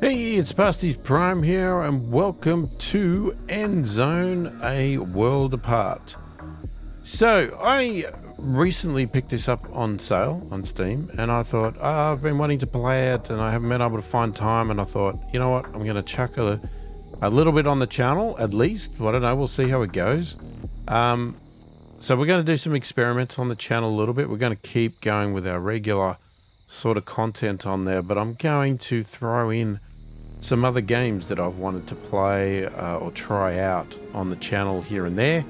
Hey, it's pasthisprime here, and welcome to Endzone, a world apart. So, I recently picked this up on sale on Steam, and I thought, I've been wanting to play it, and I haven't been able to find time, and I thought, you know what, I'm going to chuck a little bit on the channel, at least. I don't know, we'll see how it goes. So we're going to do some experiments on the channel a little bit. We're going to keep going with our regular sort of content on there, but I'm going to throw in some other games that I've wanted to play or try out on the channel here and there.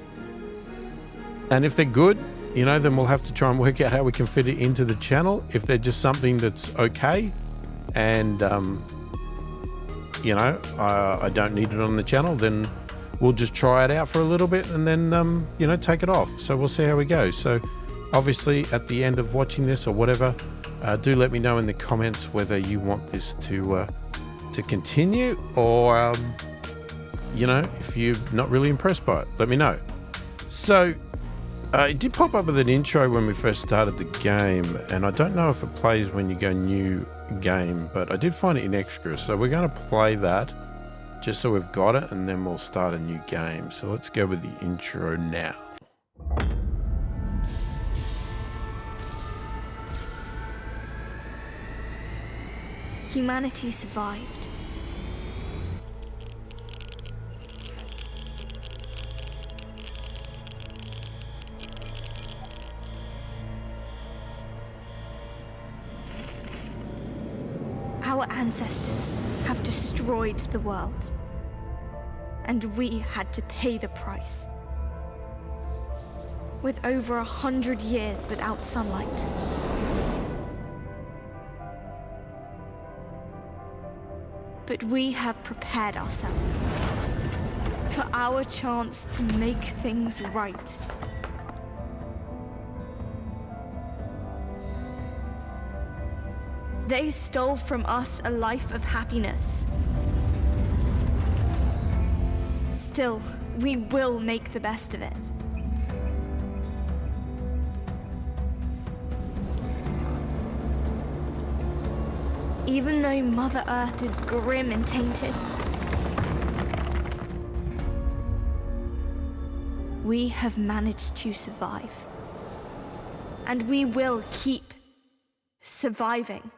And if they're good, you know, then we'll have to try and work out how we can fit it into the channel. If they're just something that's okay and, you know, I don't need it on the channel, then we'll just try it out for a little bit and then, you know, take it off. So we'll see how we go. So obviously at the end of watching this or whatever, do let me know in the comments whether you want this to continue or, you know, if you're not really impressed by it, let me know. So it did pop up with an intro when we first started the game, and I don't know if it plays when you go new game, but I did find it in extras. So we're going to play that just so we've got it, and then we'll start a new game. So let's go with the intro now. Humanity survived. Our ancestors have destroyed the world, and we had to pay the price. With over 100 years without sunlight, but we have prepared ourselves for our chance to make things right. They stole from us a life of happiness. Still, we will make the best of it. Even though Mother Earth is grim and tainted, we have managed to survive. And we will keep surviving.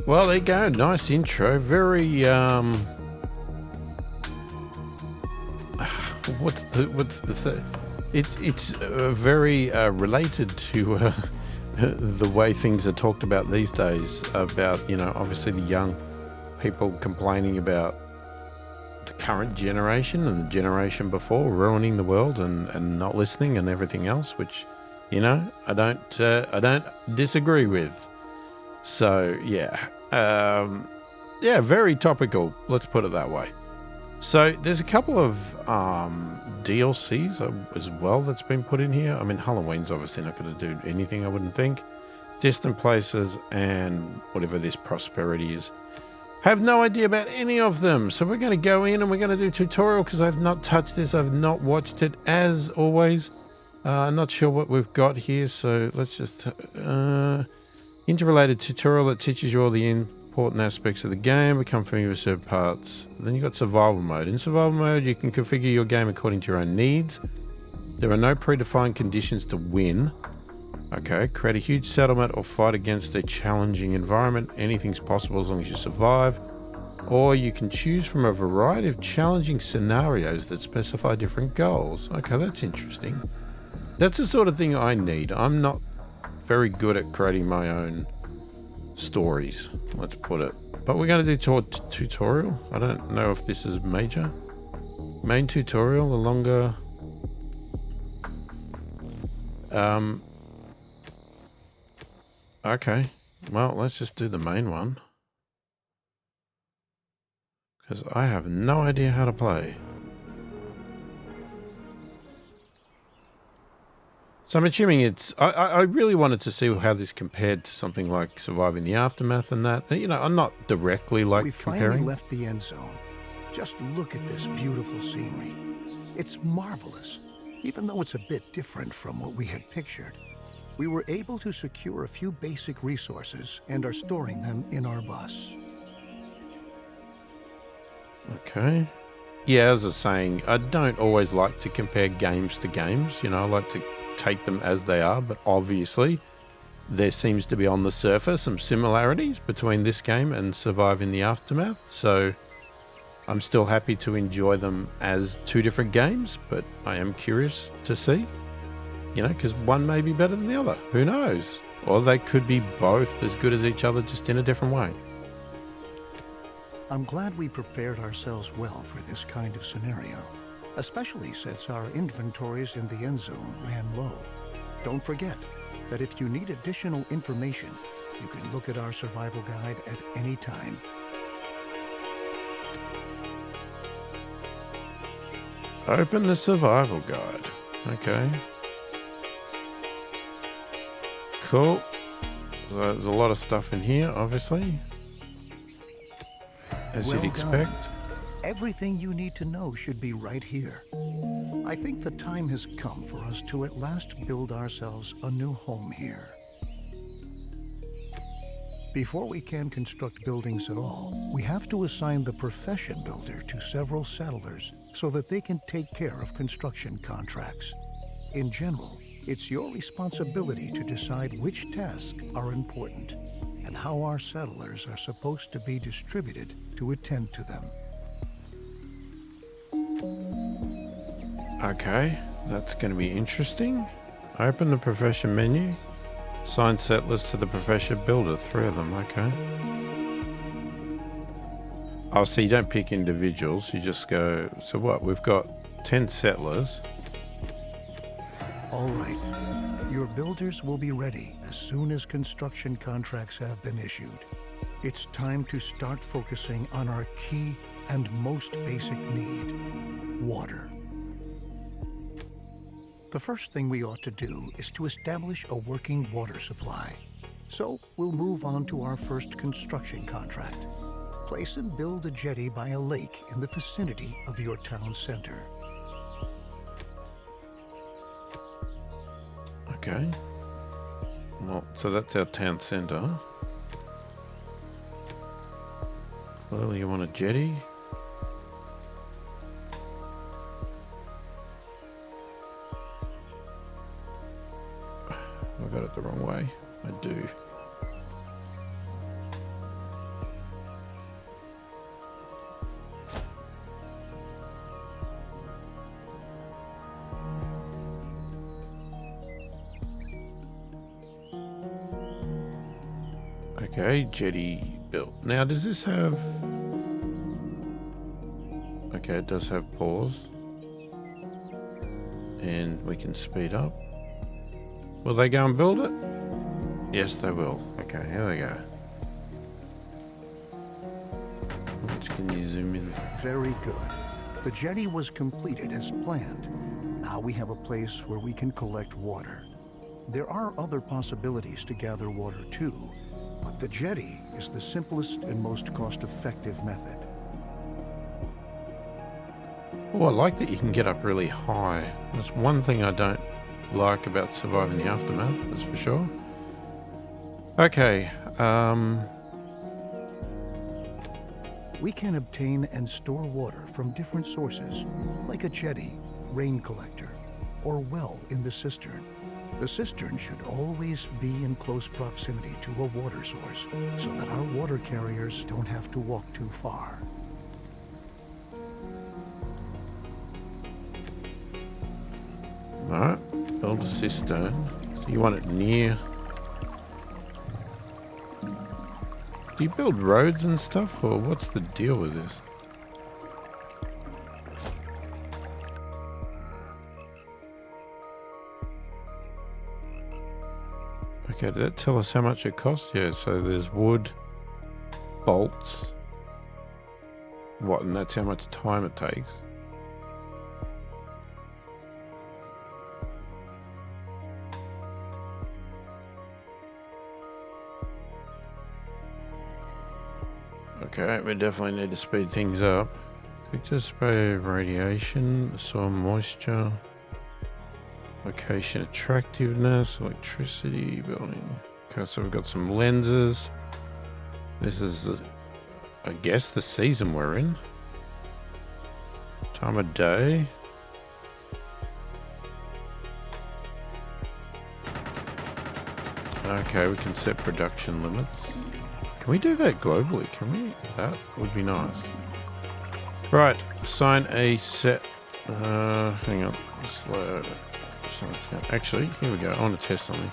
Well, there you go. Nice intro. Very, it's very related to the way things are talked about these days about, you know, obviously the young people complaining about the current generation and the generation before ruining the world and not listening and everything else, which, you know, I don't disagree with. So yeah, yeah, very topical. Let's put it that way. So there's a couple of DLCs as well that's been put in here. I mean, Halloween's obviously not going to do anything, I wouldn't think. Distant Places and whatever this Prosperity is. Have no idea about any of them. So we're going to go in and we're going to do tutorial because I've not touched this. I've not watched it as always. Not sure what we've got here. So let's just... interrelated tutorial that teaches you all the important aspects of the game, become familiar with certain parts. Then you've got survival mode. In survival mode, you can configure your game according to your own needs. There are no predefined conditions to win. Okay, create a huge settlement or fight against a challenging environment. Anything's possible as long as you survive. Or you can choose from a variety of challenging scenarios that specify different goals. Okay, that's interesting. That's the sort of thing I need. I'm not very good at creating my own stories, let's put it. But we're going to do tutorial. I don't know if this is major. Main tutorial, the longer... Okay, well, let's just do the main one. Because I have no idea how to play. So I'm assuming it's. I really wanted to see how this compared to something like Surviving the Aftermath and that. You know, I'm not directly like We comparing. finally left the end zone. Just look at this beautiful scenery. It's marvelous, even though it's a bit different from what we had pictured. We were able to secure a few basic resources and are storing them in our bus. Okay. Yeah, as I was saying, I don't always like to compare games to games. You know, I like to take them as they are, but obviously there seems to be on the surface some similarities between this game and Surviving the Aftermath. So I'm still happy to enjoy them as two different games, but I am curious to see, you know, because one may be better than the other. Who knows? Or they could be both as good as each other, just in a different way. I'm glad we prepared ourselves well for this kind of scenario, especially since our inventories in the end zone ran low. Don't forget that if you need additional information, you can look at our survival guide at any time. Open the survival guide. Okay. Cool. So there's a lot of stuff in here, obviously, as Well you'd expect. done. Everything you need to know should be right here. I think the time has come for us to at last build ourselves a new home here. Before we can construct buildings at all, we have to assign the profession builder to several settlers so that they can take care of construction contracts. In general, it's your responsibility to decide which tasks are important and how our settlers are supposed to be distributed to attend to them. Okay, that's going to be interesting. Open the profession menu. Assign settlers to the profession builder. 3 of them, okay. Oh, so you don't pick individuals, you just go... So what, we've got 10 settlers. All right. Your builders will be ready as soon as construction contracts have been issued. It's time to start focusing on our key and most basic need, water. The first thing we ought to do is to establish a working water supply. So we'll move on to our first construction contract. Place and build a jetty by a lake in the vicinity of your town center. Okay. Well, so that's our town centre. Clearly you want a jetty. I got it the wrong way. I do. Okay, jetty built. Now, does this have... Okay, it does have pause. And we can speed up. Will they go and build it? Yes, they will. Okay, here they go. Which can you zoom in? Very good. The jetty was completed as planned. Now we have a place where we can collect water. There are other possibilities to gather water too, but the jetty is the simplest and most cost-effective method. Oh, I like that you can get up really high. That's one thing I don't like about Surviving the Aftermath, that's for sure. Okay, We can obtain and store water from different sources, like a jetty, rain collector, or well in the cistern. The cistern should always be in close proximity to a water source, so that our water carriers don't have to walk too far. alright, build a cistern. So you want it near... Do you build roads and stuff, or what's the deal with this? Okay, did that tell us how much it costs? Yeah, so there's wood, bolts. What, and that's how much time it takes? Okay, we definitely need to speed things up. Quick display of radiation, soil moisture, location attractiveness, electricity, building. Okay, so we've got some lenses. This is, I guess, the season we're in. Time of day. Okay, we can set production limits. Can we do that globally? Can we? That would be nice. Right, assign a set. Hang on. Slow. Actually, here we go. I want to test something.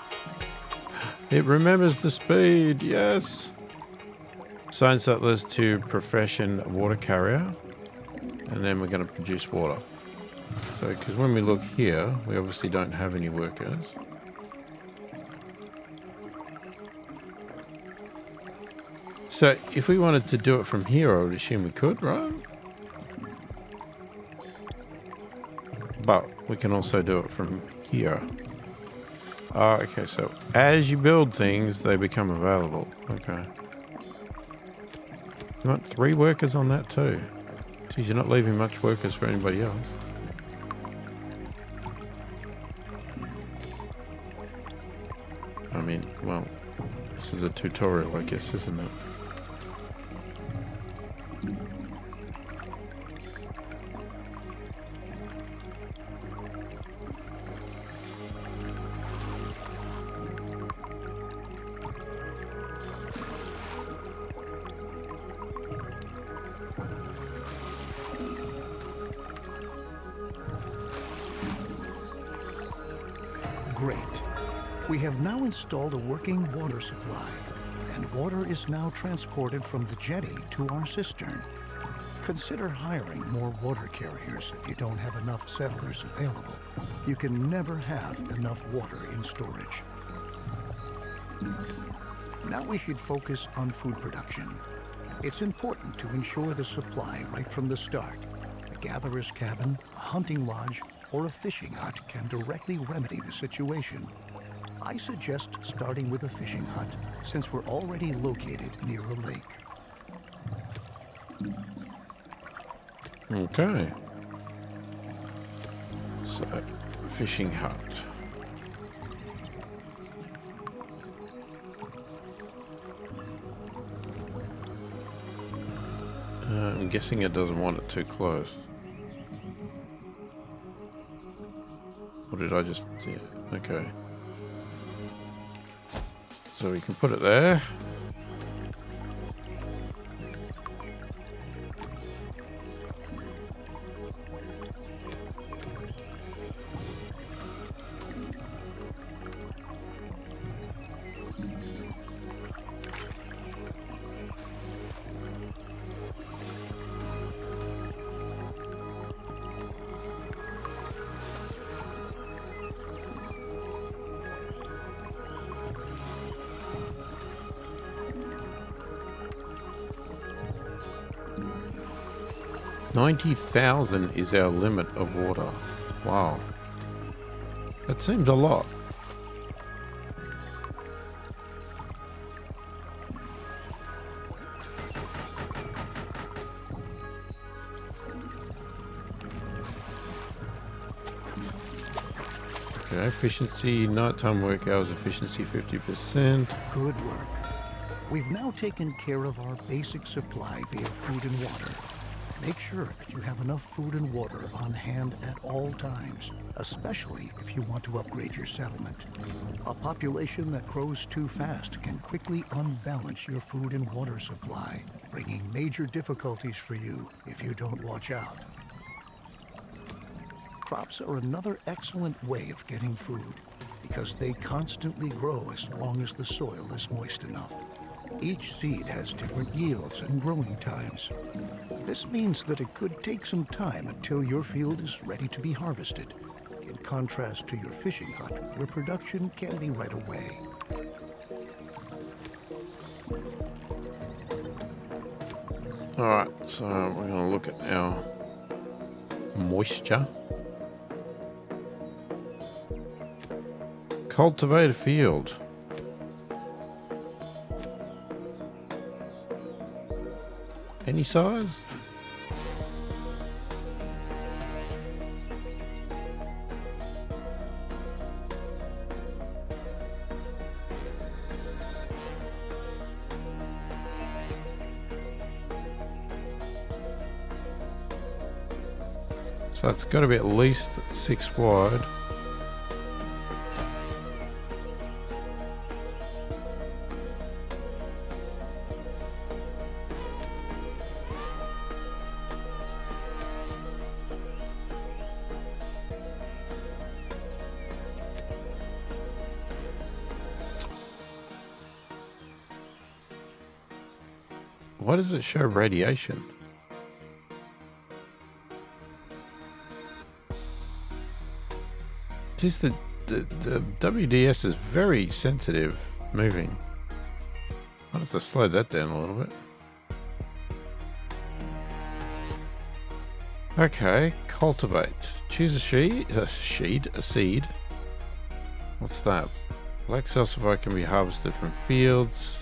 It remembers the speed. Yes. Assign settlers to profession water carrier. And then we're going to produce water. So, because when we look here, we obviously don't have any workers. So, if we wanted to do it from here, I would assume we could, right? But we can also do it from here. Okay, so as you build things, they become available. Okay. You want 3 workers on that too? Geez, you're not leaving much workers for anybody else. I mean, well, this is a tutorial, I guess, isn't it? Great. We have now installed a working water supply, and water is now transported from the jetty to our cistern. Consider hiring more water carriers if you don't have enough settlers available. You can never have enough water in storage. Now we should focus on food production. It's important to ensure the supply right from the start. A gatherer's cabin, a hunting lodge, or a fishing hut can directly remedy the situation. I suggest starting with a fishing hut, since we're already located near a lake. Okay. So, fishing hut. I'm guessing it doesn't want it too close. Or did I just... Yeah, okay. So we can put it there. $90,000 is our limit of water. Wow. That seems a lot. Okay, efficiency, nighttime work hours efficiency 50%. Good work. We've now taken care of our basic supply via food and water. Make sure that you have enough food and water on hand at all times, especially if you want to upgrade your settlement. A population that grows too fast can quickly unbalance your food and water supply, bringing major difficulties for you if you don't watch out. Crops are another excellent way of getting food because they constantly grow as long as the soil is moist enough. Each seed has different yields and growing times. This means that it could take some time until your field is ready to be harvested, in contrast to your fishing hut, where production can be right away. Alright, so we're going to look at our moisture. Cultivate a field. any size? So it's got to be at least 6 wide. Why does it show radiation? Just the WDS is very sensitive moving. I'll have to slow that down a little bit. Okay, cultivate. Choose a seed. What's that? Black salsify can be harvested from fields.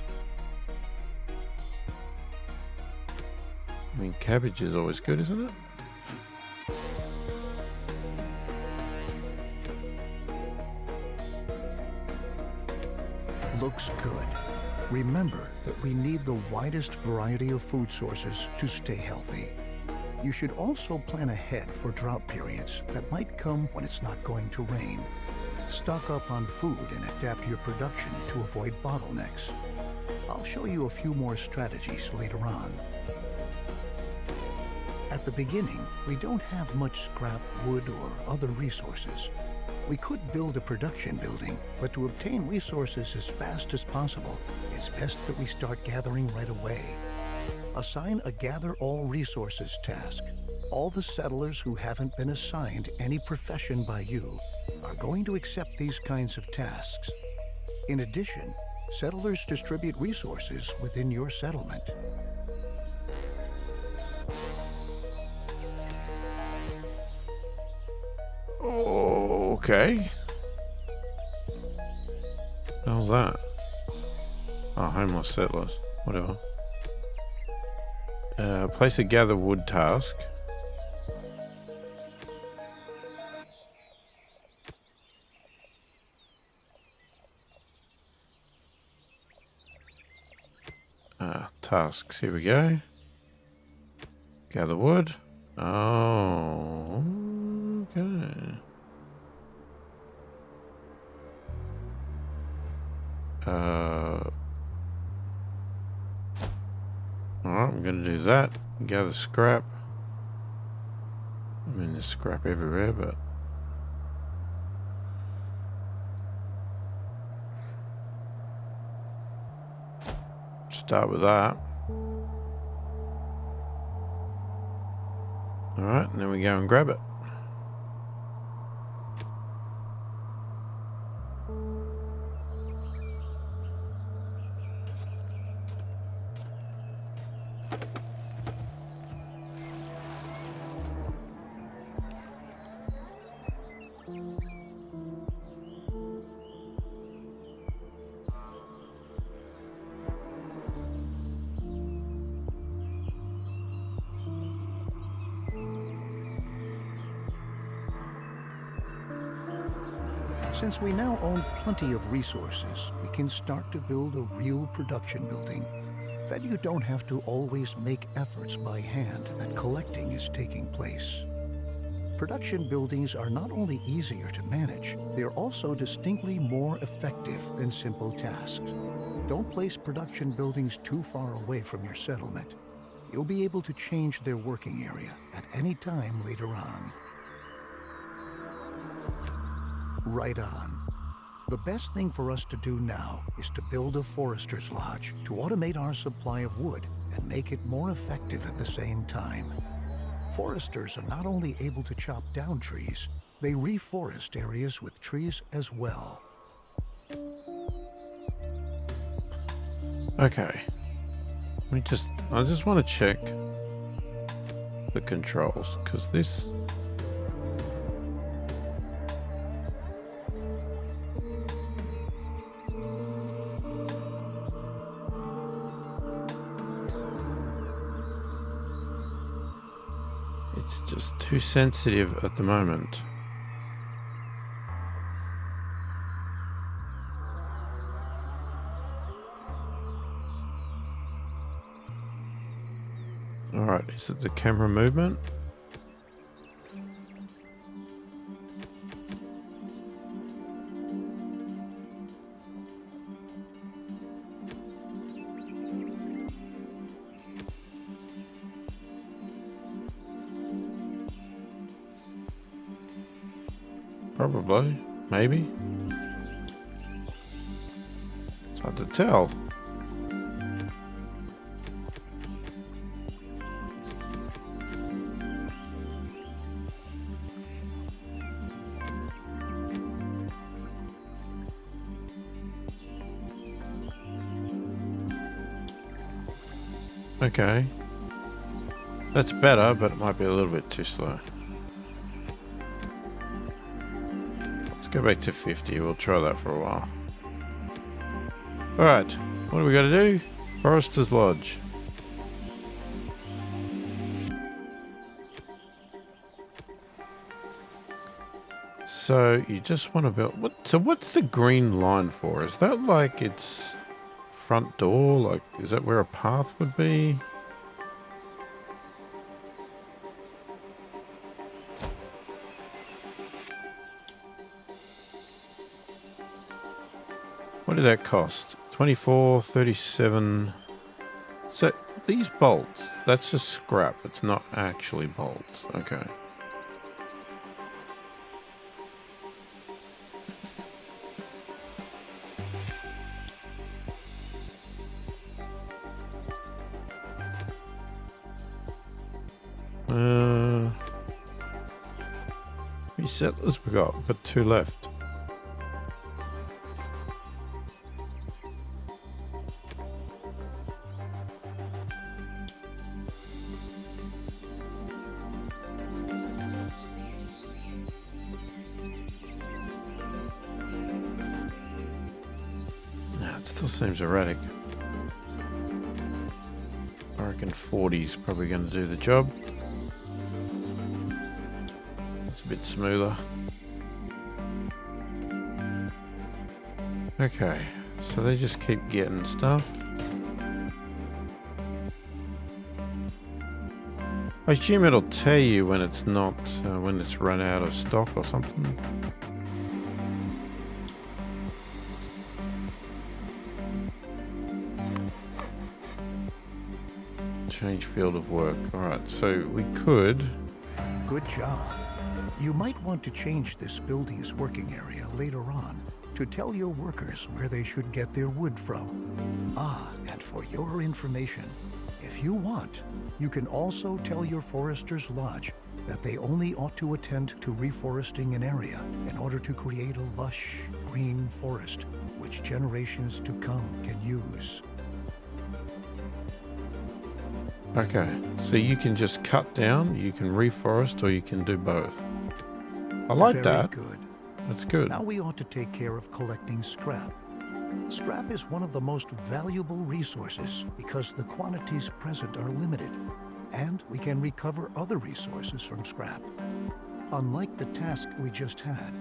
I mean, cabbage is always good, isn't it? Looks good. Remember that we need the widest variety of food sources to stay healthy. You should also plan ahead for drought periods that might come when it's not going to rain. Stock up on food and adapt your production to avoid bottlenecks. I'll show you a few more strategies later on. At the beginning, we don't have much scrap wood or other resources. We could build a production building, but to obtain resources as fast as possible, it's best that we start gathering right away. Assign a Gather All Resources task. All the settlers who haven't been assigned any profession by you are going to accept these kinds of tasks. In addition, settlers distribute resources within your settlement. Okay. How's that? Oh, homeless settlers. Whatever. Place a gather wood task. Tasks. Here we go. Gather wood. Oh, okay. Alright, I'm gonna do that. Gather scrap. I mean, there's scrap everywhere, but start with that. Alright, and then we go and grab it. Since we now own plenty of resources, we can start to build a real production building. Then you don't have to always make efforts by hand that collecting is taking place. Production buildings are not only easier to manage, they are also distinctly more effective than simple tasks. Don't place production buildings too far away from your settlement. You'll be able to change their working area at any time later on. Right on. The best thing for us to do now is to build a forester's lodge to automate our supply of wood and make it more effective at the same time. Foresters are not only able to chop down trees, they reforest areas with trees as well. Okay. I just want to check the controls, because this... It's just too sensitive at the moment. Alright, is it the camera movement? Probably. Maybe. It's hard to tell. Okay. That's better, but it might be a little bit too slow. Let's go back to 50. We'll try that for a while. Alright. What do we got to do? Forester's Lodge. So you just want to build... So what's the green line for? Is that like its front door? Like, is that where a path would be? What did that cost? 24, 37. So these bolts, that's just scrap. It's not actually bolts. Okay. How many settlers we got? We've got 2 left. Nah, it still seems erratic. I reckon 40 is probably going to do the job. It's a bit smoother. Okay, so they just keep getting stuff. I assume it'll tell you when it's not, when it's run out of stock or something. Change field of work. Alright, so we could... Good job. You might want to change this building's working area later on to tell your workers where they should get their wood from. Ah, and for your information, if you want, you can also tell your Forester's Lodge that they only ought to attend to reforesting an area in order to create a lush, green forest which generations to come can use. Okay, so you can just cut down, you can reforest, or you can do both. I like that. Very good. That's good. Now we ought to take care of collecting scrap. Scrap is one of the most valuable resources because the quantities present are limited, and we can recover other resources from scrap. Unlike the task we just had,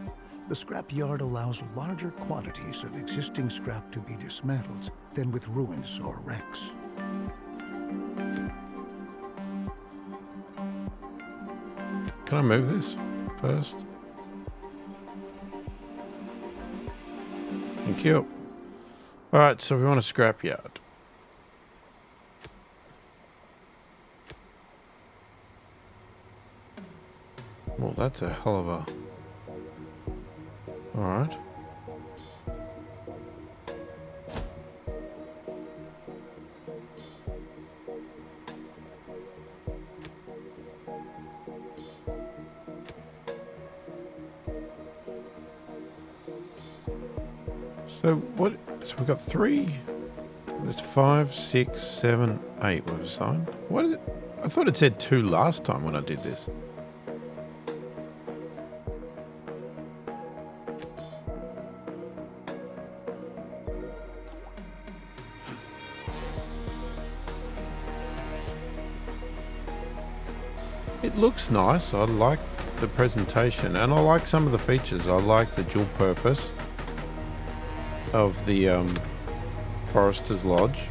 the scrap yard allows larger quantities of existing scrap to be dismantled than with ruins or wrecks. Can I move this first? Thank you. Alright, so we want a scrap yard. Well, that's a hell of a... Alright. So what? So we've got 3. That's 5, 6, 7, 8 we've assigned. What is it? I thought it said 2 last time when I did this. it looks nice. I like the presentation, and I like some of the features. I like the dual purpose of the Forester's Lodge.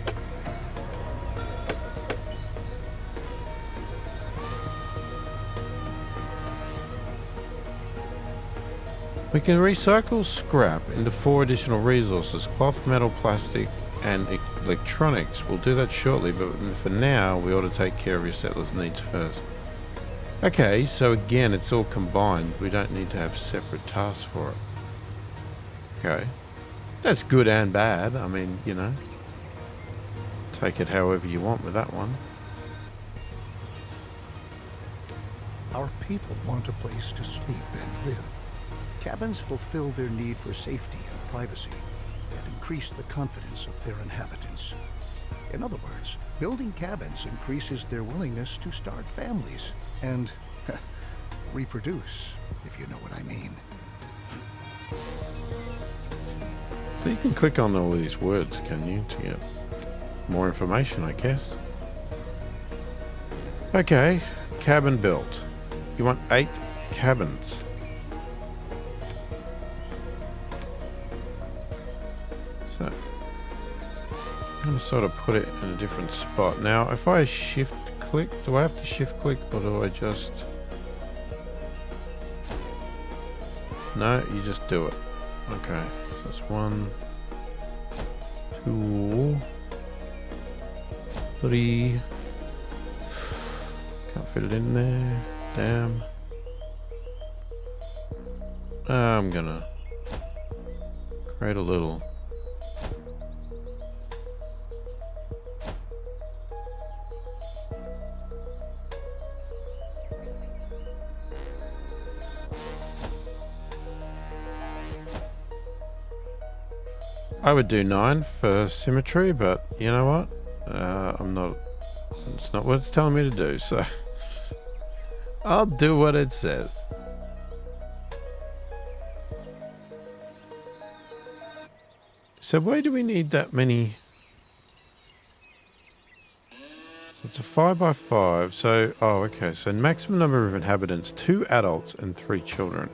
We can recycle scrap into 4 additional resources: cloth, metal, plastic, and electronics. We'll do that shortly, but for now, we ought to take care of your settlers' needs first. Okay, so again, it's all combined. We don't need to have separate tasks for it. Okay. That's good and bad. I mean, you know, take it however you want with that one. Our people want a place to sleep and live. Cabins fulfill their need for safety and privacy and increase the confidence of their inhabitants. In other words, building cabins increases their willingness to start families and reproduce, if you know what I mean. So you can click on all these words, can you, to get more information, I guess. Okay, cabin built. You want 8 cabins. So I'm going to sort of put it in a different spot. Now, if I shift click, do I have to shift click, or do I just... No, you just do it. Okay, so that's 1, 2, 3. Can't fit it in there. Damn. I'm gonna create a little... I would do 9 for symmetry, but you know what? It's not what it's telling me to do, so I'll do what it says. So why do we need that many? So it's a 5x5, so, oh, okay, so maximum number of inhabitants, 2 adults and 3 children.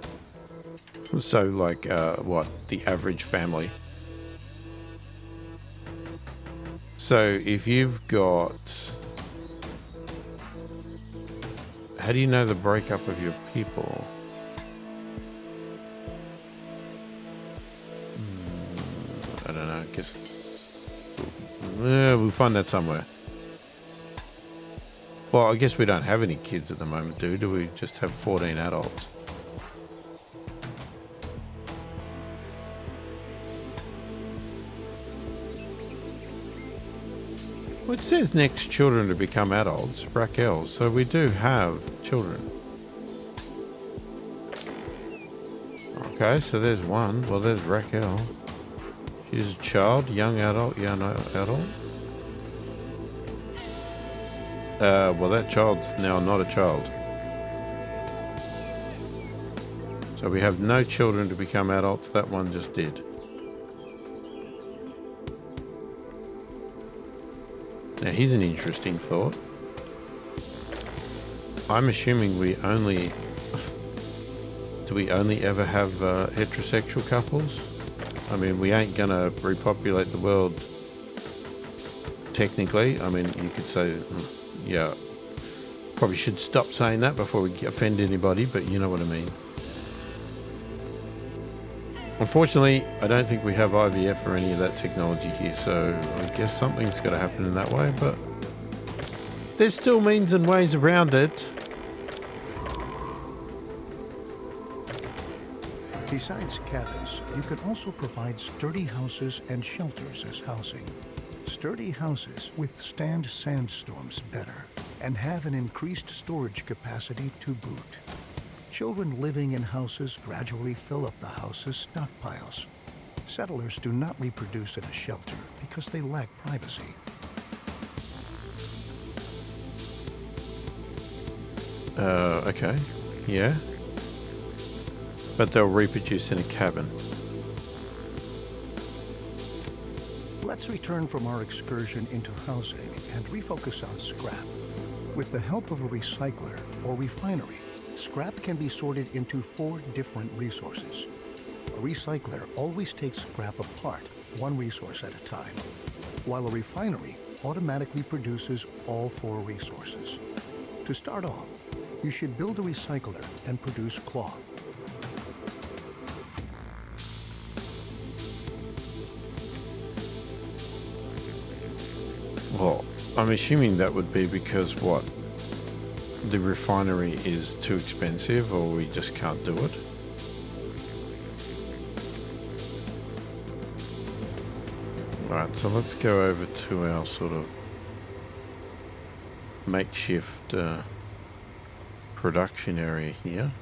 So like, what, the average family. So if you've got... How do you know the breakup of your people? I don't know, I guess... we'll find that somewhere. Well, I guess we don't have any kids at the moment, do we? Just have 14 adults. Well, it says next children to become adults, Raquel, so we do have children. Okay, so there's one. Well, there's Raquel. She's a child, young adult. Well, that child's now not a child. So we have no children to become adults. That one just did. Now, here's an interesting thought. I'm assuming we only... Do we only ever have heterosexual couples? I mean, we ain't gonna repopulate the world technically. I mean, you could say, yeah, probably should stop saying that before we offend anybody, but you know what I mean. Unfortunately, I don't think we have IVF or any of that technology here, so I guess something's got to happen in that way, but there's still means and ways around it. Besides cabins, you can also provide sturdy houses and shelters as housing. Sturdy houses withstand sandstorms better and have an increased storage capacity to boot. Children living in houses gradually fill up the house's stockpiles. Settlers do not reproduce in a shelter because they lack privacy. Okay. Yeah. But they'll reproduce in a cabin. Let's return from our excursion into housing and refocus on scrap. With the help of a recycler, or refinery, scrap can be sorted into 4 different resources. A recycler always takes scrap apart, one resource at a time, while a refinery automatically produces all 4 resources. To start off, you should build a recycler and produce cloth. Well, I'm assuming that would be because what? The refinery is too expensive, or we just can't do it? Right, so let's go over to our sort of makeshift production area here.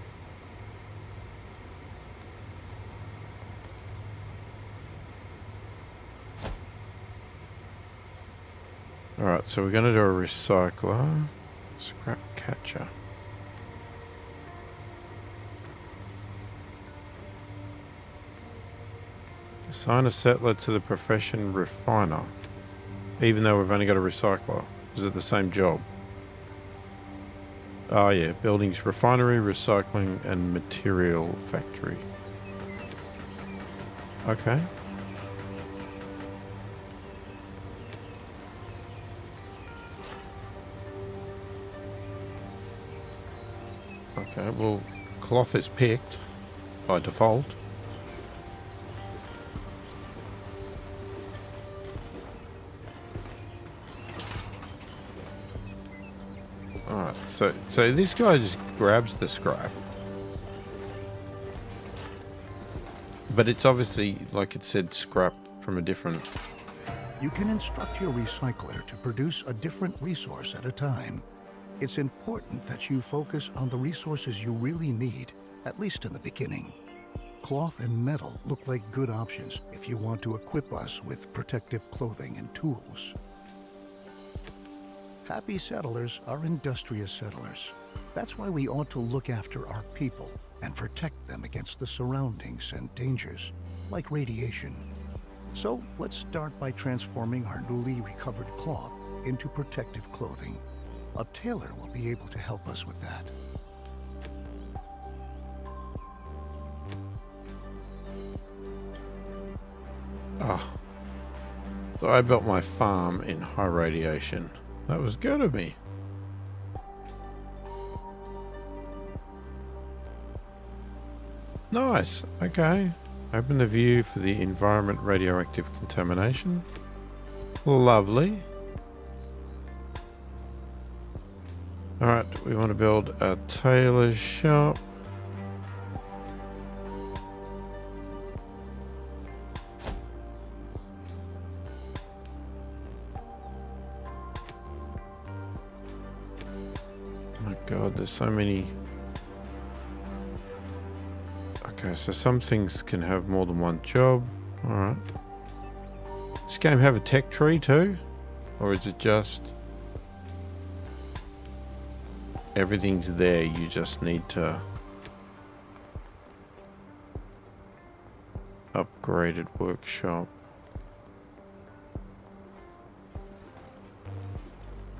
Alright, so we're going to do a recycler, scrap catcher. Assign a settler to the profession refiner, even though we've only got a recycler. Is it the same job? Oh yeah, buildings, refinery, recycling, and material factory. Okay. Okay, well, cloth is picked by default. Alright, so this guy just grabs the scrap. But it's obviously, like it said, scrap from a different... You can instruct your recycler to produce a different resource at a time. It's important that you focus on the resources you really need, at least in the beginning. Cloth and metal look like good options if you want to equip us with protective clothing and tools. Happy settlers are industrious settlers. That's why we ought to look after our people and protect them against the surroundings and dangers, like radiation. So let's start by transforming our newly recovered cloth into protective clothing. A tailor will be able to help us with that. Oh. So I built my farm in high radiation. That was good of me. Nice. Okay. Open the view for the environment radioactive contamination. Lovely. Alright, we want to build a tailor's shop. My god, there's so many. Okay, so some things can have more than one job. Alright. Does this game have a tech tree too? Or is it just... everything's there, you just need to upgraded workshop.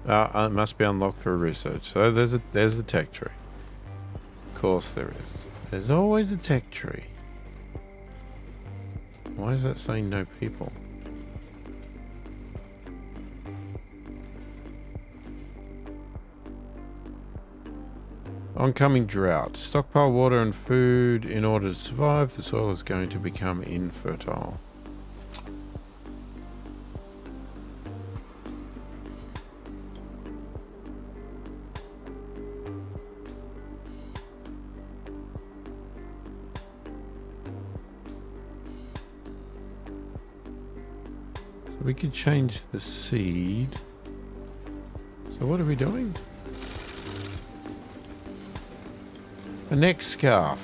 It must be unlocked through research. So there's a tech tree. Of course there is. There's always a tech tree. Why is that saying no people? Oncoming drought. Stockpile water and food in order to survive. The soil is going to become infertile. So we could change the seed. So what are we doing? A neck scarf.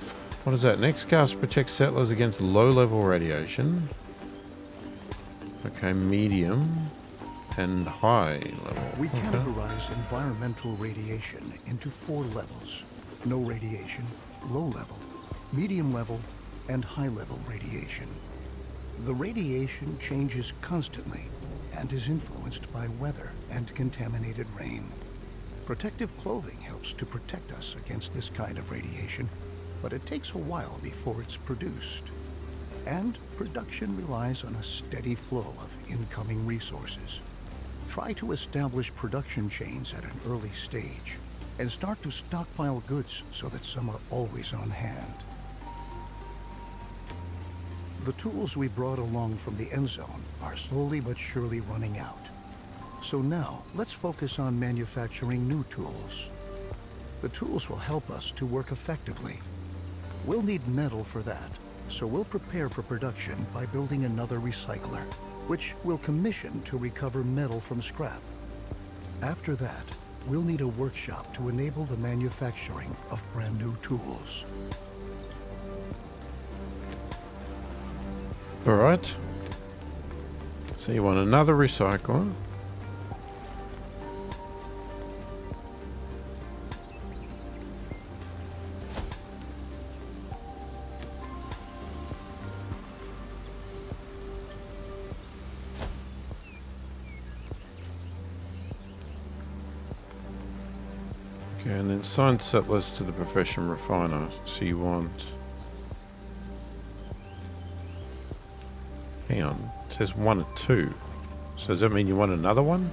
What is that? Neck scarves protect settlers against low-level radiation. Okay, medium and high level. We categorize environmental radiation into 4 levels. No radiation, low level, medium level, and high level radiation. The radiation changes constantly and is influenced by weather and contaminated rain. Protective clothing helps to protect us against this kind of radiation, but it takes a while before it's produced. And production relies on a steady flow of incoming resources. Try to establish production chains at an early stage, and start to stockpile goods so that some are always on hand. The tools we brought along from the Endzone are slowly but surely running out. So now, let's focus on manufacturing new tools. The tools will help us to work effectively. We'll need metal for that, so we'll prepare for production by building another recycler, which we'll commission to recover metal from scrap. After that, we'll need a workshop to enable the manufacturing of brand new tools. All right. So you want another recycler. Okay, and then assign settlers to the profession refiner. So you want... Hang on, it says 1 or 2. So does that mean you want another one?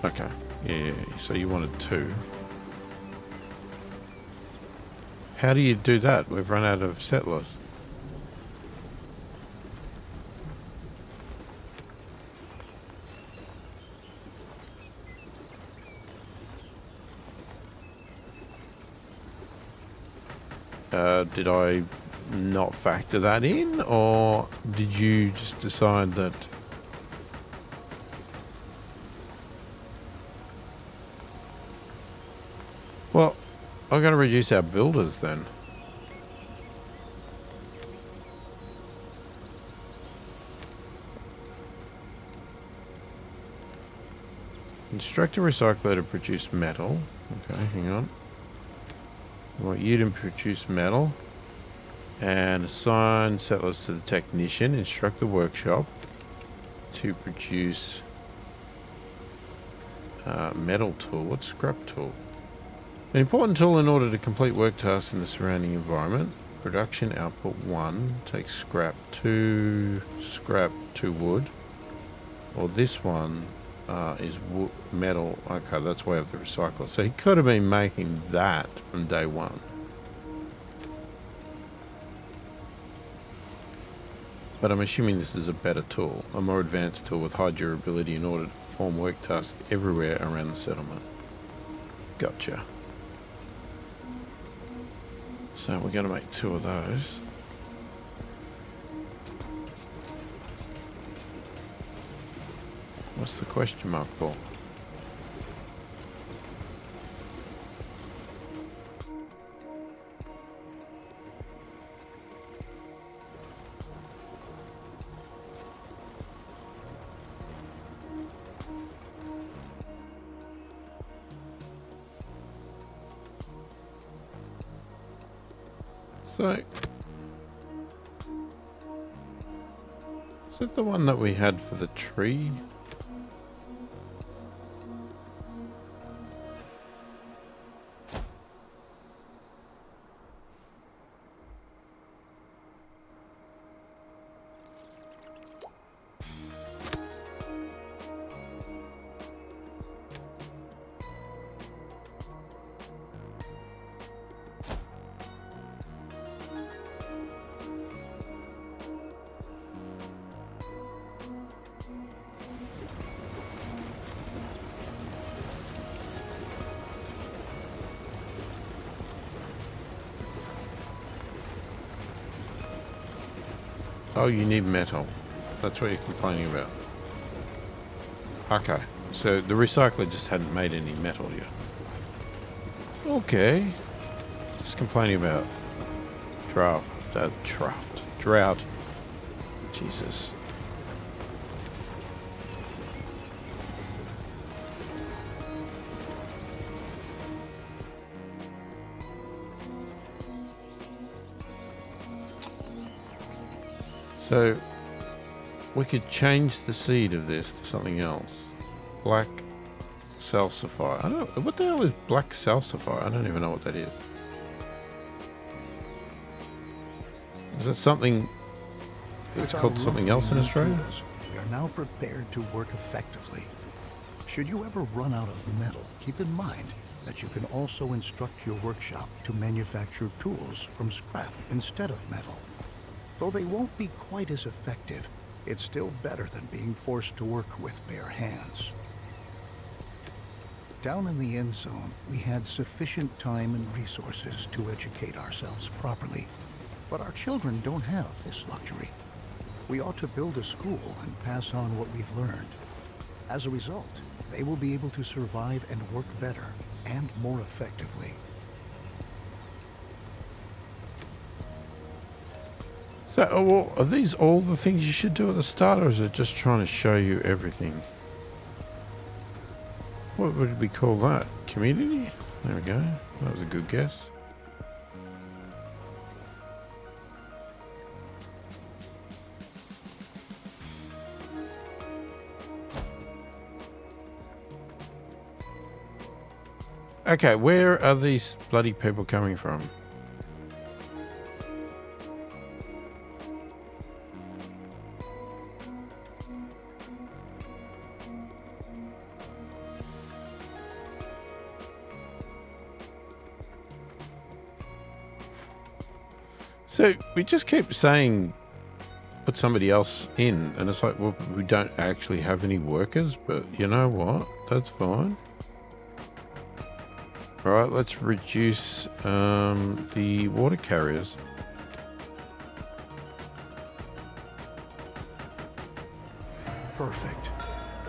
Okay, yeah, so you wanted 2. How do you do that? We've run out of settlers. Did I not factor that in, or did you just decide that... Well, I've got to reduce our builders then. Instruct a recycler to produce metal. Okay, hang on. I want you to produce metal. And assign settlers to the technician. Instruct the workshop to produce metal tool. What's scrap tool? An important tool in order to complete work tasks in the surrounding environment. Production output 1 takes scrap 2 wood. Or this one is metal. Okay, that's why I have the recycler. So he could have been making that from day 1. But I'm assuming this is a better tool, a more advanced tool with high durability in order to perform work tasks everywhere around the settlement. Gotcha. So we're going to make 2 of those. What's the question mark for? So, is it the one that we had for the tree? Oh, you need metal. That's what you're complaining about. Okay, so the recycler just hadn't made any metal yet. Okay. Just complaining about drought. Jesus. So we could change the seed of this to something else. Black salsify. I don't. What the hell is black salsify? I don't even know what that is. Is that something that's called something else in Australia? We are now prepared to work effectively. Should you ever run out of metal, keep in mind that you can also instruct your workshop to manufacture tools from scrap instead of metal. Though they won't be quite as effective, it's still better than being forced to work with bare hands. Down in the Endzone, we had sufficient time and resources to educate ourselves properly. But our children don't have this luxury. We ought to build a school and pass on what we've learned. As a result, they will be able to survive and work better and more effectively. So, well, are these all the things you should do at the start, or is it just trying to show you everything? What would we call that? Community? There we go. That was a good guess. Okay, where are these bloody people coming from? So we just keep saying put somebody else in, and it's like, well, we don't actually have any workers, but you know what? That's fine. All right, let's reduce the water carriers. Perfect.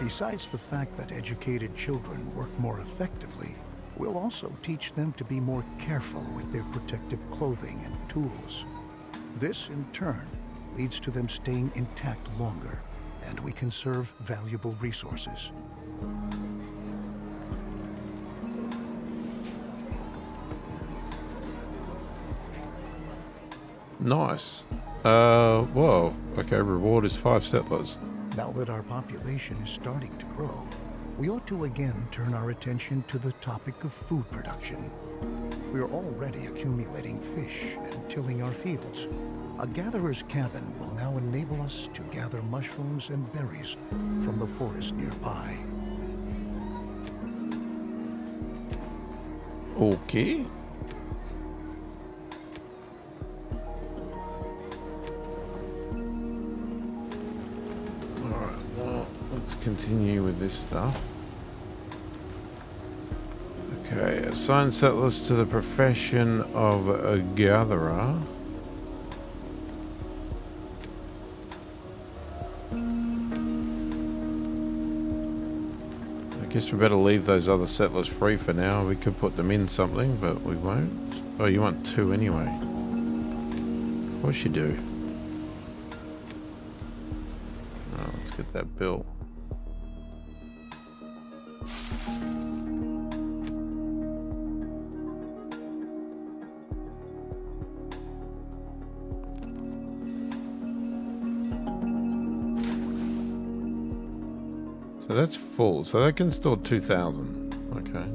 Besides the fact that educated children work more effectively, we'll also teach them to be more careful with their protective clothing and tools. This, in turn, leads to them staying intact longer, and we conserve valuable resources. Nice. Whoa. Okay, reward is 5 settlers. Now that our population is starting to grow, we ought to again turn our attention to the topic of food production. We are already accumulating fish and tilling our fields. A gatherer's cabin will now enable us to gather mushrooms and berries from the forest nearby. Okay. Alright, well, let's continue with this stuff. Okay, assign settlers to the profession of a gatherer. I guess we better leave those other settlers free for now. We could put them in something, but we won't. Oh, you want 2 anyway. Of course you do. Oh, let's get that bill. So that's full. So that can store 2,000. Okay.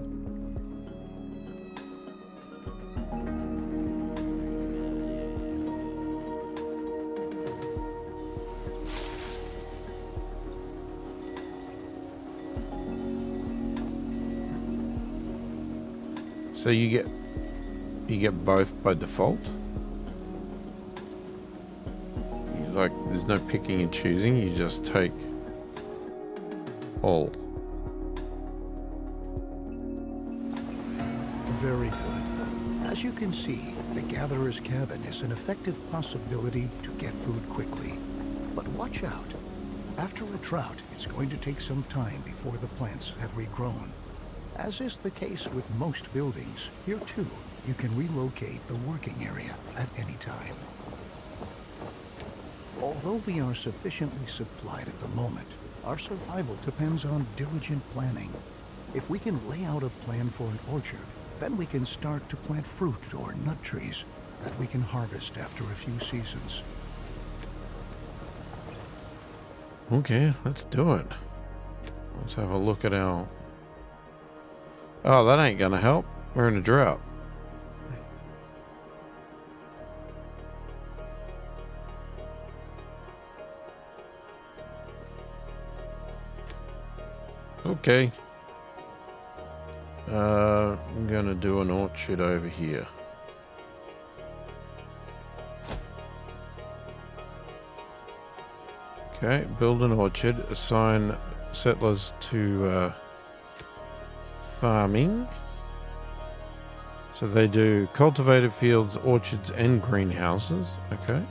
So you get both by default. Like, there's no picking and choosing. You just take all. Very good. As you can see, the gatherer's cabin is an effective possibility to get food quickly. But watch out. After a drought, it's going to take some time before the plants have regrown. As is the case with most buildings, here too, you can relocate the working area at any time. Although we are sufficiently supplied at the moment, our survival depends on diligent planning. If we can lay out a plan for an orchard, then we can start to plant fruit or nut trees that we can harvest after a few seasons. Okay, let's do it. Let's have a look at our... Oh, that ain't gonna help. We're in a drought. Okay. I'm gonna do an orchard over here. Okay, build an orchard. Assign settlers to farming. So they do cultivated fields, orchards, and greenhouses. Okay.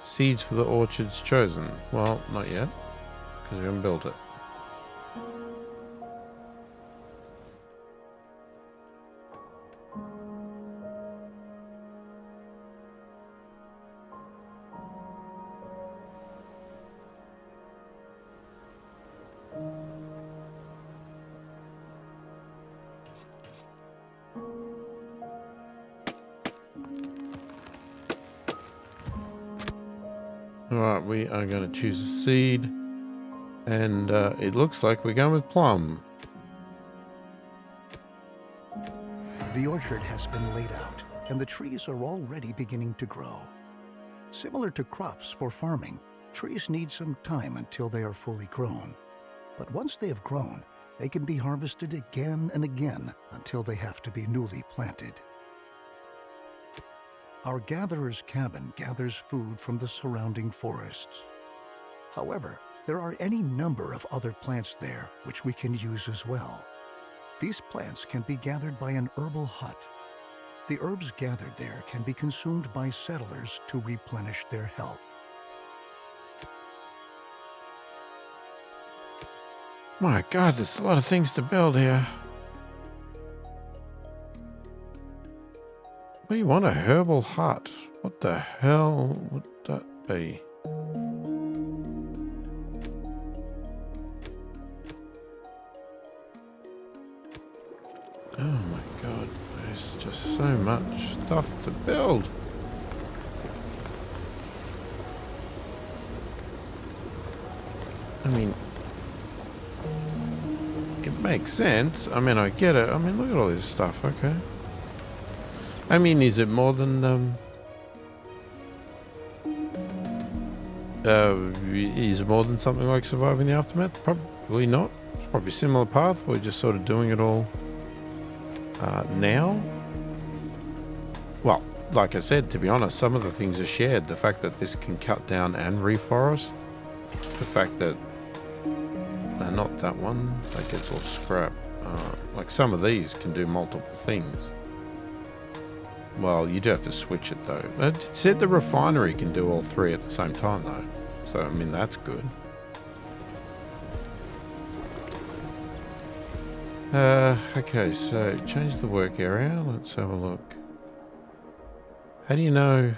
Seeds for the orchards chosen. Well, not yet, because we haven't built it. Alright, we are going to choose a seed. And it looks like we're going with plum. The orchard has been laid out, and the trees are already beginning to grow. Similar to crops for farming, trees need some time until they are fully grown. But once they have grown, they can be harvested again and again until they have to be newly planted. Our gatherer's cabin gathers food from the surrounding forests. However, there are any number of other plants there which we can use as well. These plants can be gathered by an herbal hut. The herbs gathered there can be consumed by settlers to replenish their health. My God, there's a lot of things to build here. What do you want, a herbal hut? What the hell would that be? Oh my God, there's just so much stuff to build. I mean, it makes sense. I mean, I get it. I mean, look at all this stuff, okay. I mean, is it more than, is it more than something like Surviving the Aftermath? Probably not. It's probably a similar path. We're just sort of doing it all now. Well, like I said, to be honest, some of the things are shared. The fact that this can cut down and reforest. The fact that, not that one, that gets all scrap. Like some of these can do multiple things. Well, you do have to switch it though. It said the refinery can do all three at the same time though. So, I mean, that's good. Okay, so change the work area. Let's have a look. How do you know?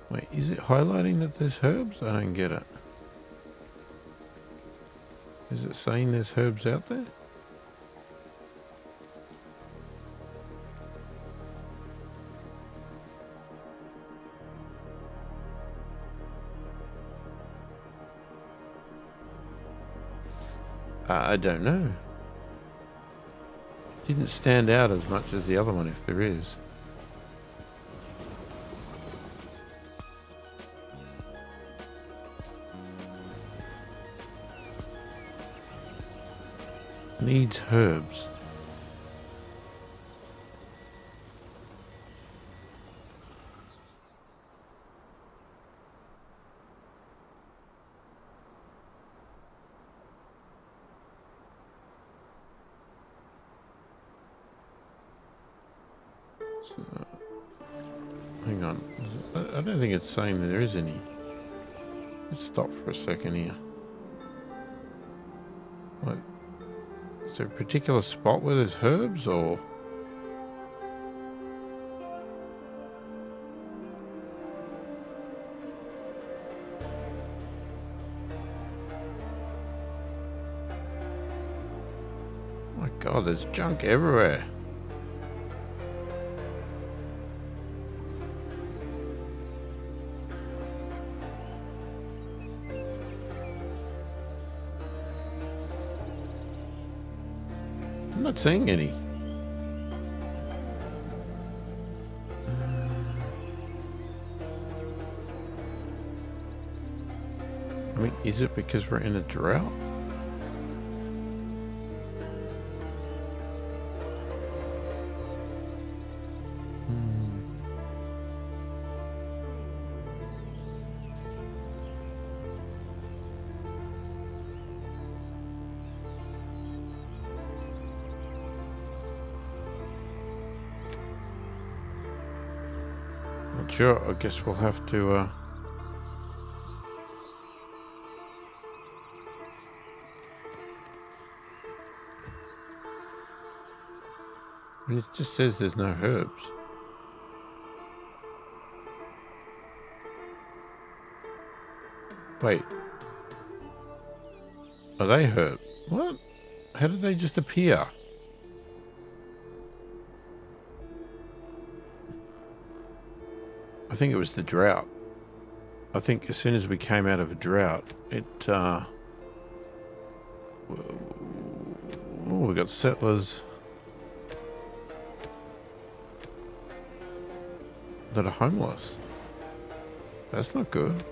Wait, is it highlighting that there's herbs? I don't get it. Is it saying there's herbs out there? I don't know. Didn't stand out as much as the other one, if there is. Needs herbs. So, hang on. I don't think it's saying that there is any. Let's stop for a second here. What? Is there a particular spot where there's herbs, or? My God, there's junk everywhere. I'm not seeing any. I mean, is it because we're in a drought? Not sure. I guess we'll have to I mean, it just says there's no herbs. Wait. Are they herb? What? How did they just appear? I think it was the drought. I think as soon as we came out of a drought, it, oh, we got settlers that are homeless. That's not good.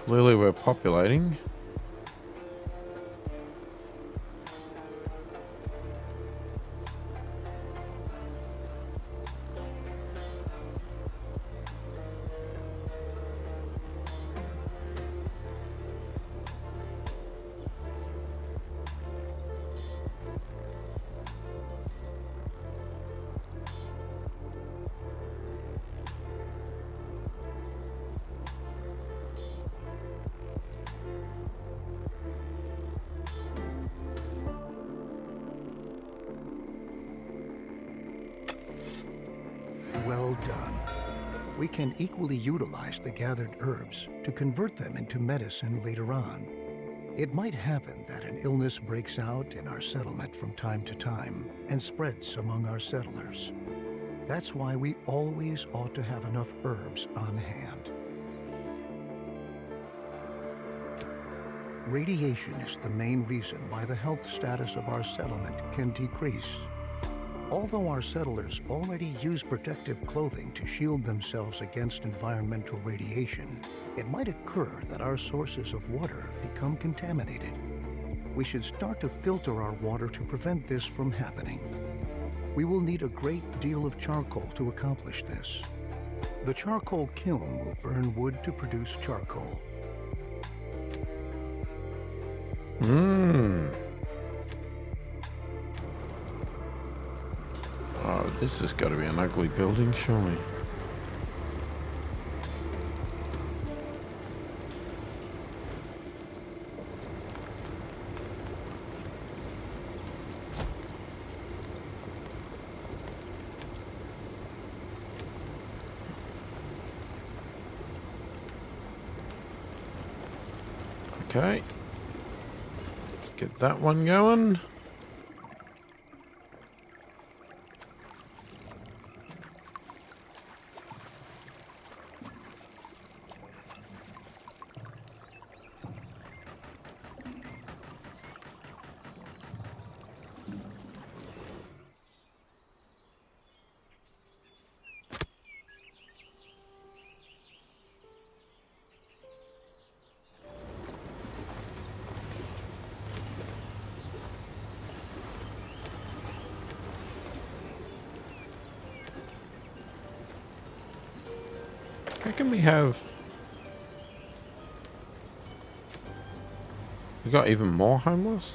Clearly we're populating. Well done. We can equally utilize the gathered herbs to convert them into medicine later on. It might happen that an illness breaks out in our settlement from time to time and spreads among our settlers. That's why we always ought to have enough herbs on hand. Radiation is the main reason why the health status of our settlement can decrease. Although our settlers already use protective clothing to shield themselves against environmental radiation, it might occur that our sources of water become contaminated. We should start to filter our water to prevent this from happening. We will need a great deal of charcoal to accomplish this. The charcoal kiln will burn wood to produce charcoal. Oh, this has got to be an ugly building, surely. Okay. Let's get that one going. How can we have... We got even more homeless?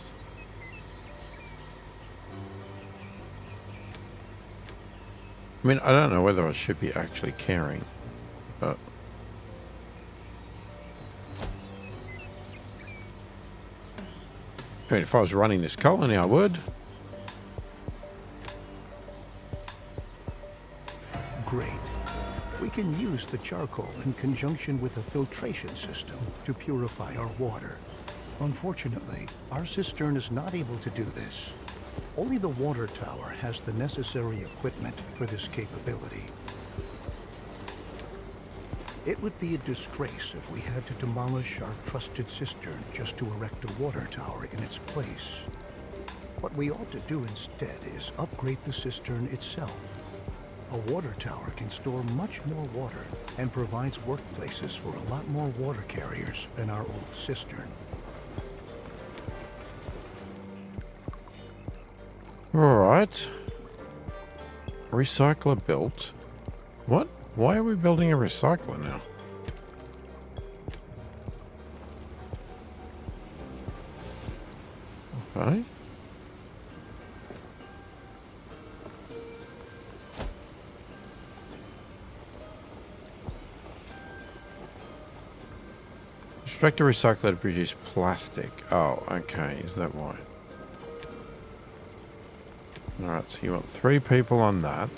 I mean, I don't know whether I should be actually caring, but... I mean, if I was running this colony, I would. Great. We can use the charcoal in conjunction with a filtration system to purify our water. Unfortunately, our cistern is not able to do this. Only the water tower has the necessary equipment for this capability. It would be a disgrace if we had to demolish our trusted cistern just to erect a water tower in its place. What we ought to do instead is upgrade the cistern itself. A water tower can store much more water and provides workplaces for a lot more water carriers than our old cistern. Alright. Recycler built. What? Why are we building a recycler now? Okay. Expect a recycler to produce plastic. Oh, okay. Is that why? Alright, so you want 3 people on that.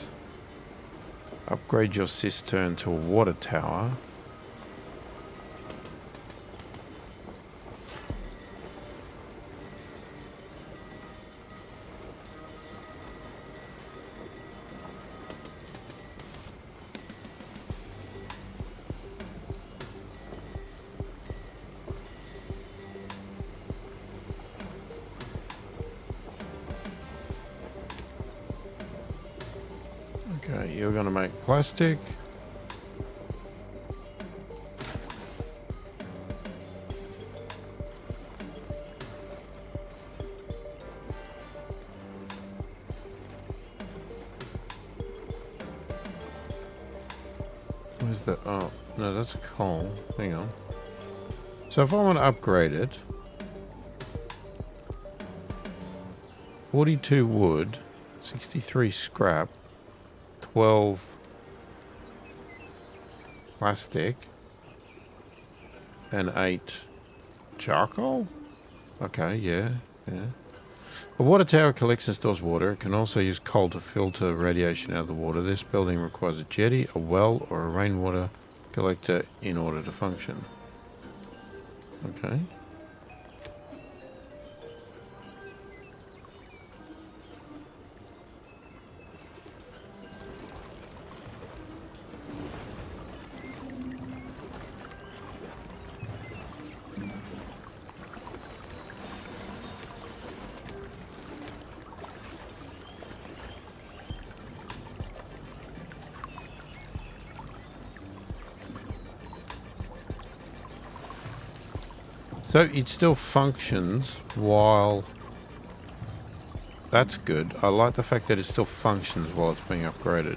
Upgrade your cistern to a water tower. Okay, you're going to make plastic. Where's that? Oh, no, that's coal. Hang on. So if I want to upgrade it, 42 wood, 63 scrap, 12 plastic, and 8 charcoal? Okay, yeah. A water tower collects and stores water. It can also use coal to filter radiation out of the water. This building requires a jetty, a well, or a rainwater collector in order to function. Okay. So it still functions while... That's good. I like the fact that it still functions while it's being upgraded.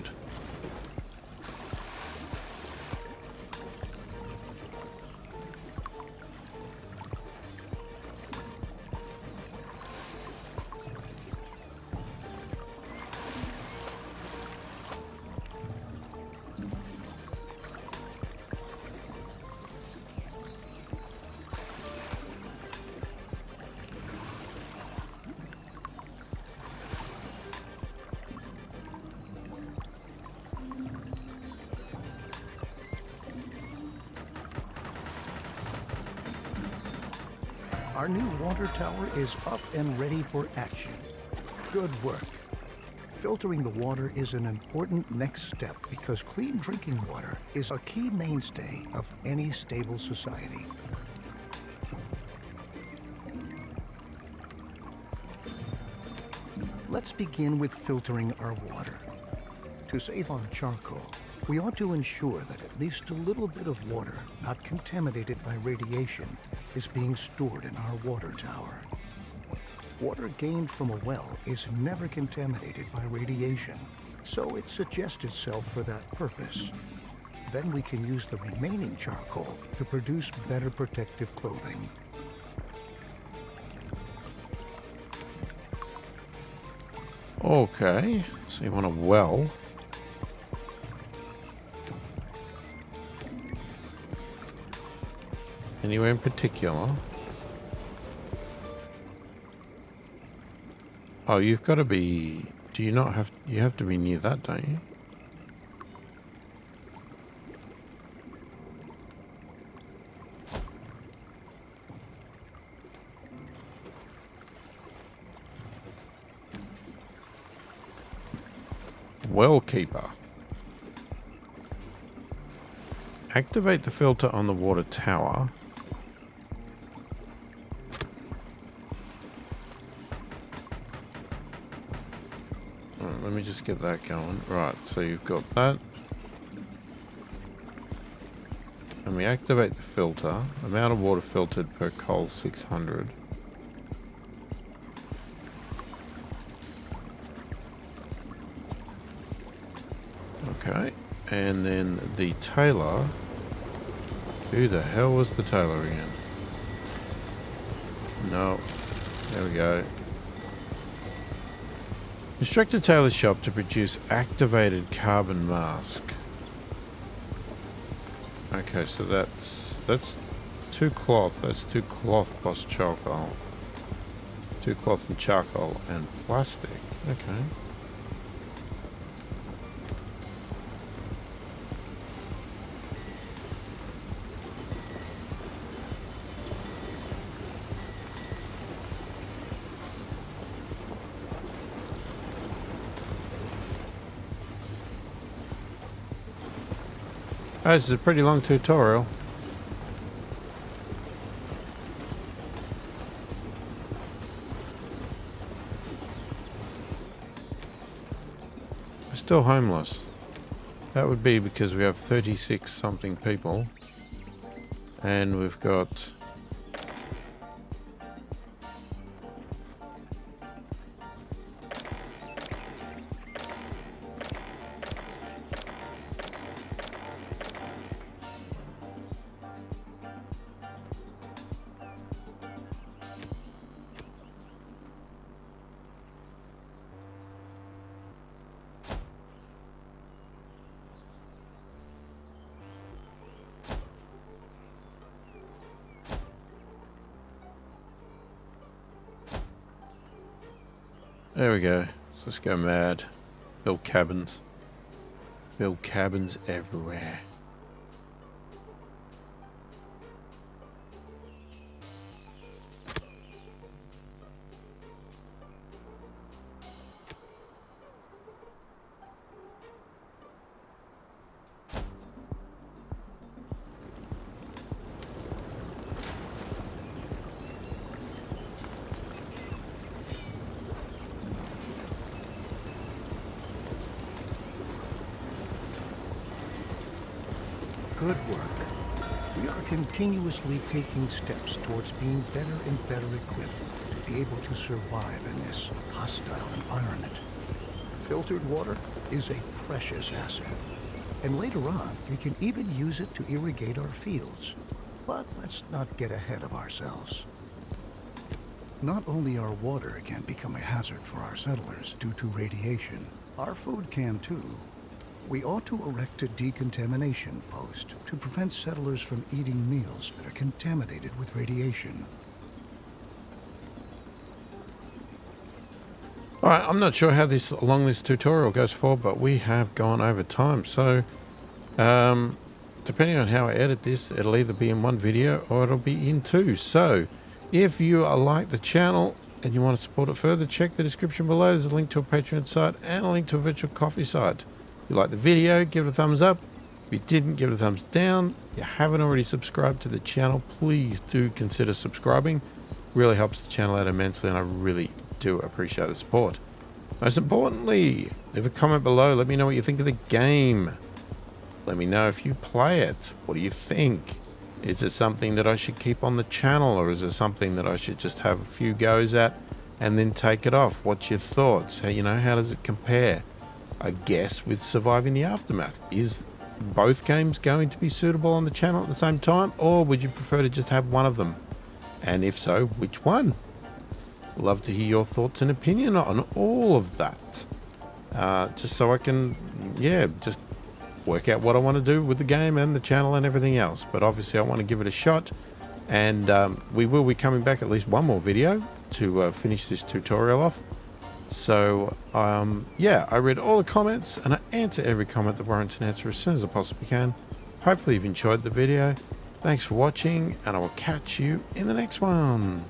Our new water tower is up and ready for action. Good work. Filtering the water is an important next step because clean drinking water is a key mainstay of any stable society. Let's begin with filtering our water. To save on charcoal, we ought to ensure that at least a little bit of water not contaminated by radiation is being stored in our water tower. Water gained from a well is never contaminated by radiation, so it suggests itself for that purpose. Then we can use the remaining charcoal to produce better protective clothing. Okay, so you want a well. Anywhere in particular? Oh, you've got to be... Do you not have... You have to be near that, don't you? Well keeper. Activate the filter on the water tower. Alright, let me just get that going. Right, so you've got that. And we activate the filter. Amount of water filtered per coal 600. Okay, and then the tailor. Who the hell was the tailor again? No, there we go. Instruct a tailor shop to produce activated carbon mask. Okay, so that's 2 cloth. That's 2 cloth plus charcoal. 2 cloth and charcoal and plastic. Okay. Oh, this is a pretty long tutorial. We're still homeless. That would be because we have 36 something people. And we've got... There we go. So let's go mad. Build cabins. Build cabins everywhere. Good work. We are continuously taking steps towards being better and better equipped to be able to survive in this hostile environment. Filtered water is a precious asset, and later on we can even use it to irrigate our fields. But let's not get ahead of ourselves. Not only our water can become a hazard for our settlers due to radiation, our food can too. We ought to erect a decontamination post to prevent settlers from eating meals that are contaminated with radiation. Alright, I'm not sure how long this tutorial goes for, but we have gone over time. So, depending on how I edit this, it'll either be in one video or it'll be in 2. So, if you like the channel and you want to support it further, check the description below. There's a link to a Patreon site and a link to a virtual coffee site. If you like the video, give it a thumbs up. If you didn't, give it a thumbs down. If you haven't already subscribed to the channel, please do consider subscribing. Really helps the channel out immensely, and I really do appreciate the support. Most importantly, leave a comment below. Let me know what you think of the game. Let me know if you play it. What do you think? Is it something that I should keep on the channel, or is it something that I should just have a few goes at and then take it off? What's your thoughts? How does it compare? I guess with Surviving the Aftermath. Is both games going to be suitable on the channel at the same time, or would you prefer to just have one of them? And if so, which one? Love to hear your thoughts and opinion on all of that. Just so I can, just work out what I want to do with the game and the channel and everything else. But obviously I want to give it a shot, and we will be coming back at least one more video to finish this tutorial off. So, I read all the comments and I answer every comment that warrants an answer as soon as I possibly can. Hopefully you've enjoyed the video. Thanks for watching, and I will catch you in the next one.